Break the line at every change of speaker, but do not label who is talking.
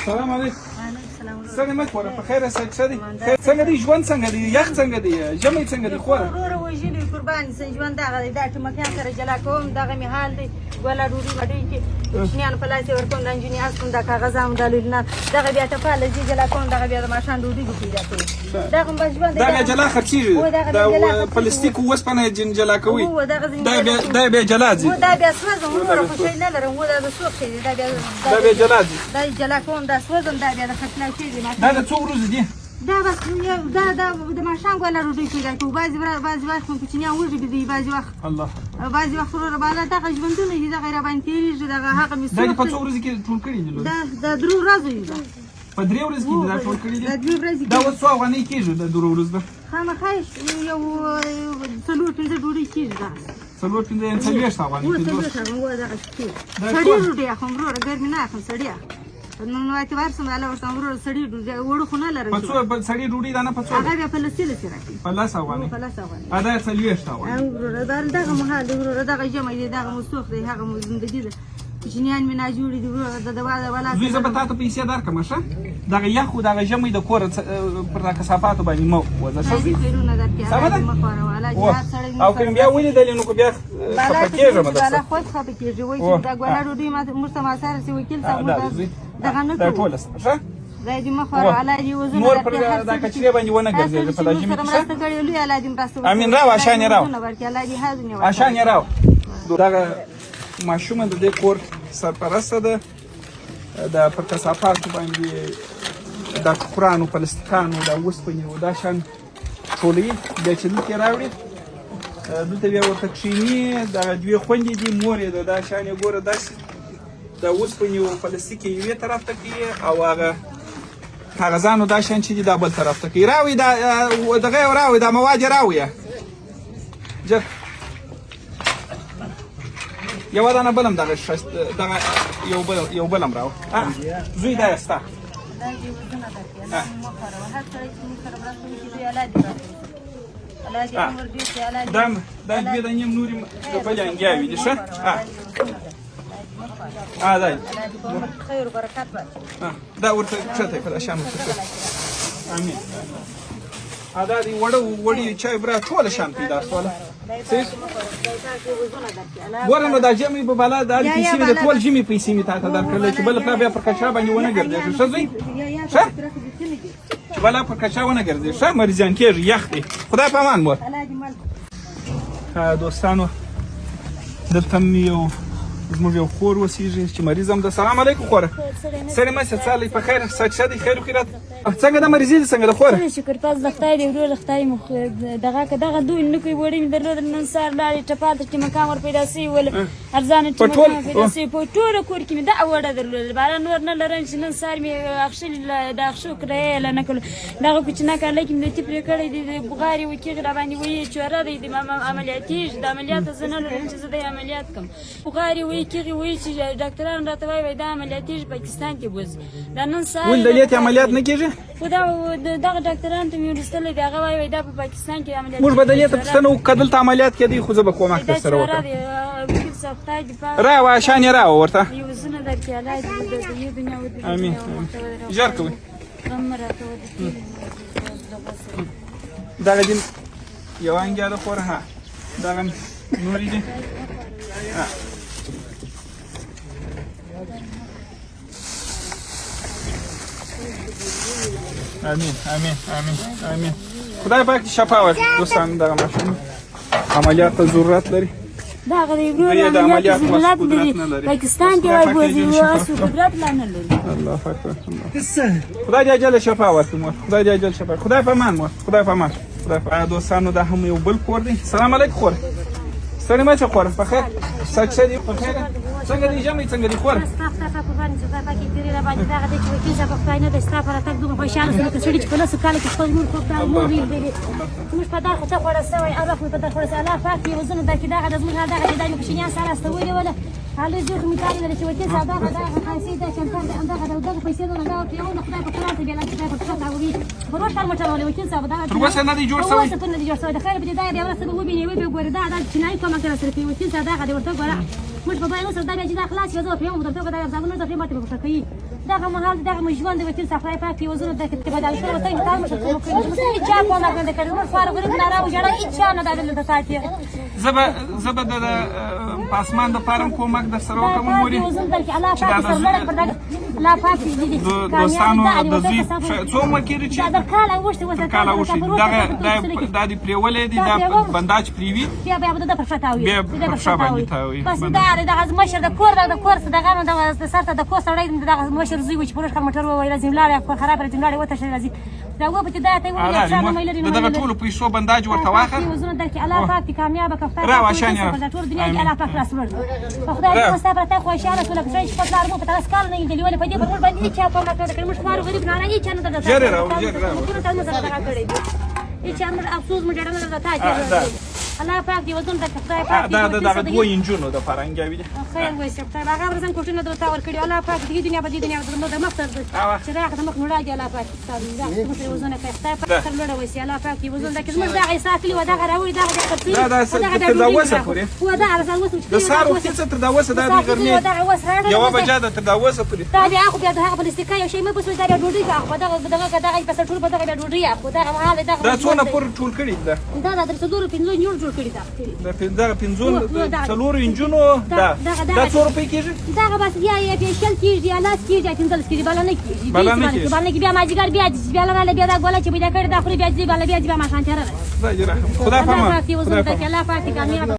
السلام علیکم. څنګه مې خوره په خیره څه دي؟ څنګه دی ژوند څنګه دی؟ یخ څنګه دی؟ ژمی څنګه دی خوره؟
وروره وژلي قربان سه ژوند دغه دی. دا ټومکیان سره جلا کوم دغه مې حال دی. ګوله ډوډۍ وډۍ کې کوچنیانو په لاس یې ورکوم دا نجونې هڅ کوم دا کاغذام دا لولنان دغه بیا ټپاله ځي جلا کوم دغه بیا د ماښام ډوډۍ به پیدا کوي. دغه هم به ژوند دی.
دا بیا جلا خرڅېږي د پلاستیک اوسپنه جلا کوي دا بیا جلا ځي.
دا بیا سوځم وروره خو شی نه لرم دا د سوخ شی دی.
دا بیا جلا ځي.
دا جلا کوم دا سوځم دا بیا د خرڅلاو شی دی.
دا د څو ورځې دي؟
دا بس دا د ماښام ګوله ډوډۍ پیدا کوو. بعضې وخت مو کوچنیان وږي دي بعضې وخت
الله
بعضې وخت وروره بالا دغه ژوندونه دي دغه یې راباندې تېرېږي دغه هغه مې
دا دې په څو ورځو کې ټول کړي دي؟
دا درې ورځو یې ده.
په درې ورځو کې دې دا ټول کړي دي؟
دا درې ورځې
دا اوس څو افغانۍ کېږي د درې ورځو ده؟
خامخا یو 4-5 ډوډۍ کېږي دغه
4-5 څلوېښت افغانۍ
سړې ډوډۍ اخلم وروره ګرمې نه اخلم سړې اخلم. نن اعتبار سم الله ورته وروره سړې ډوډۍ وړو خو نه لرم.
په څو سړې ډوډۍ دا نه په څو؟
هغه بیا په لسې راکوي
په 10 افغانۍ.
په 10 افغانۍ
دا 40 افغانۍ.
وروره دغه مهال دی وروره دغه ژمی دی دغه مو سوخ دی هغه مو زندګي ده. کوچنیان مې ناجوړي دي وروره د والا
زوی زه به تا ته پیسې درکړم ښه؟ دغه یخ خو دغه ژمی د کوره پر دا کثافاتو باندې مه وځه ښه زوی؟ سمه ده؟ او که مې بیا ولیدلې نو که بیا خفه کېږم
بالا خود خفه کېږي وایي چې دا ګوله ډوډۍ موږ ته ماسره سي وکیل صاحب دغه نه
دا ټوله ښه؟
دا دې مه خوره الله دې وزونه
نور پر دا کچرې باندې ونه ګرځېږي په دا ژمي کې ښه؟ امین راو اشان یې راو اشان یې راو. دغه ماشومه د دې کور سرپرسته ده. د پر کثافاتو باندې د کفرانو پلاستیکانو د اوسپنې او دا شیان ټولوي بیا چې دلته یې راوړي دلته بیا ورته کښېني دغه دوې خویندې دي مور یې ده دا شیان یې ګوره داسې د اوسپنې او پلاستیک یې یوې طرف ته کوي او هغه کاغذانو دا شیان چې دي دا بل طرف ته کوي. راوړي دغه یې راوړي دا مواد یې راوړي ژر یوه دانه بل هم دغه یو بل هم راوړه زوی دا یې ستا دا دوې د نیم نورې د بلې انګیاوې دي ښه؟ دا ورته کښته کړه شان ورته کړه. امین. دا دی وړي چای برا ټوله شان پیدا سوله ګوره نو دا ژمی به بالا دا پیسې مې د ټول ژمي پیسې مې تا ته درکړلی چې بله پلا بیا پر کچا باندې ونه ګرځېږي ښه زوی ښه چې بلا پر کچا ونه ګرځېږي ښه مریضان کېږي یخ دی. خدای په امان مور. دوستانو دلته مې یو زموږ یو خور اوسېږي چې مریض هم ده. سلام علیکم خوره سړی مه شه څه حال دی په خیر ښه دی خیر و خیرات څنګه ده مریضي دي څنګه ده خوره؟
شکر پاس د خدای دی وروره خدای مو دغه که دغه دوی نه کوي وړې مې درلودل نن سهار لاړې ټپال ته ټیمکان ور پیدا سوي ول ارزانه ټیمکان پیدا سوي په ټوله کور کې مې دا وړه درلودل باره نور نه لرم چې نن سهار مې اخښلي د اخښو کرایه یې له نه کړو دغه کوچنی کالی کې مې د تیپرې کړی دی د بغارې وکېږي راباندې وایي چوره دی د عملیاتېږي د عملیاته زه نه لرم چې زه دی عملیات کړم بغارې وایي کېږي وایي چې ډاکټران راته وایي دا عملیاتېږي پاکستان کې بوځي دا نن سهار
ولې دلې ته عملیات نه کېږي؟
خو دغه ډاکټران ته مې ورستلی دی هغه وایي دا په پاکستان کې عملیات
موږ به دلې ته پوښتنه وکړو که دلته عملیات کېدی خو زه به کومک درسره وکړم. راوړه اشان یې راوړه ورته. امین ژر کوئ. دغه دي یوه انګیا ده خوره ها دغه نورې دي امین امین امین امین. خدای پاک دې شفا ورکړي دوستان. دغه ماشوم عملیات ته ضرورت لري.
دغه دی وروره عملیات ته ضرورت لري پاکستان کې وایي بوځي اوس قدرت لا نه لري.
الله اکبر خدای دې اجل شفا ورکړي مور. خدای دې اجل شفا. خدای په امان مور. خدای په امان. دوستانو دا هم یو بل کور دی. سلام علیکم خوره ستړې مه شه خوره په خیر څه دي په خیر څنګه دی ژمی څنګه دی خوره؟
موږ په دغه څه خوړه سوی الله په دغه خوړه الله پاک یې وزنه درکړي دغه د زموږ دغه د کوچنیان سره استولې وله هلې زه خو مې کاري لري چې وکیل صاحب دغه خاصې ده چې دغه پیسې دغه پیونه خدای په خلاص بیا نه خدای په خلاص راوړي خو روش کار مچلولې وکیل صاحب دغه
تر اوسه نه دی جوړ سوی
اوسه نه دی جوړ سوی د خیر په دې دا بیا ورسره وبینې وبې ګورې دا چینایي کومه سره سره کوي وکیل صاحب دغه دې ورته ګوره موږ په باندې اوس دا بیا چې دا خلاص یو ځل په یو درته دا ځانونه ځکه ماته په کوي
دغه مهال دغه مو ژوند د وکیل خدای پاک یې وزونه د کې بدل شو ته تا مشه کوم کړی چا په ما باندې کړی نو فارغ غریب نه راو جړه هیڅ نه دل د ساتي
زبا د پاسمان د فارم کومک د سره وکم موري
الله پاک سره لړ پر دغه لا پاک دي
دوستانو د زی څو مکیری چې
دا کال اوسته وسه
کال اوسه دا دی پریولې دي دا بنداج پریوي
بیا د پرشتاوي
بیا پرشتاوي تاوي
بس دا مشر د کور دغه د سرته د کوسړې دغه مشر زوی چې پروش کمټر وای لازم لاړ خراب لازم لاړ وته شي لازم دا و په دا ته وایي چې ما مې
دغه ټول پیسو بنداج ورته واخه
وزونه د الله پاک کامیاب کفته
را واشان یا
ټول دنیا کې الله پاک رسول خدای په ستاره ته خوشاله ټول په څه په لار مو په تاسو کال نه دی ولې په دې په باندې چې په ما ته کړم شمار غریب نه نه چې نه ده
جره راو
هیڅ امر افسوس مې ډېر نه راځي الله پاک دې وزن د خدای پاک
دا دوه انجونو د فرنګاوي
خیر وای سپتا هغه ورزن کوټینه د تاور کړي الله پاک دې دنیا په دې دنیا د مقصد چې راغله مخ نور راځي الله پاک تاسو دا وزن کې خدای پاک تر لړ وای الله پاک دې وزن د کزمر دا عیساکلی و دا راوي دا
دا تداوسه پورې
و دا ارزان وسو
د سار وخت څه تداوسه دا غرمه جواب جاده تداوسه پورې
دا بیا خو بیا د هغه بلستیکا یو شی مې پوسو دا ډوډۍ کا خو دا په ټول په دا ډوډۍ خو دا حال
دا څونه پر ټول کړي
دا د څلورو پنځو نیول جوړ کړی دا
دا پنځون څلور انجونو دا 100 روپۍ کیږي
دا بس بیا شل کیږي یا لاس کیږي تندل کیږي بل نه کیږي بل نه کیږي بیا ماجګر بیا نه بیا دا ګوله چې بیا کړی دا خو بیا ما شان تر
خدا پامه
خدا پاک الله پاک کامیاب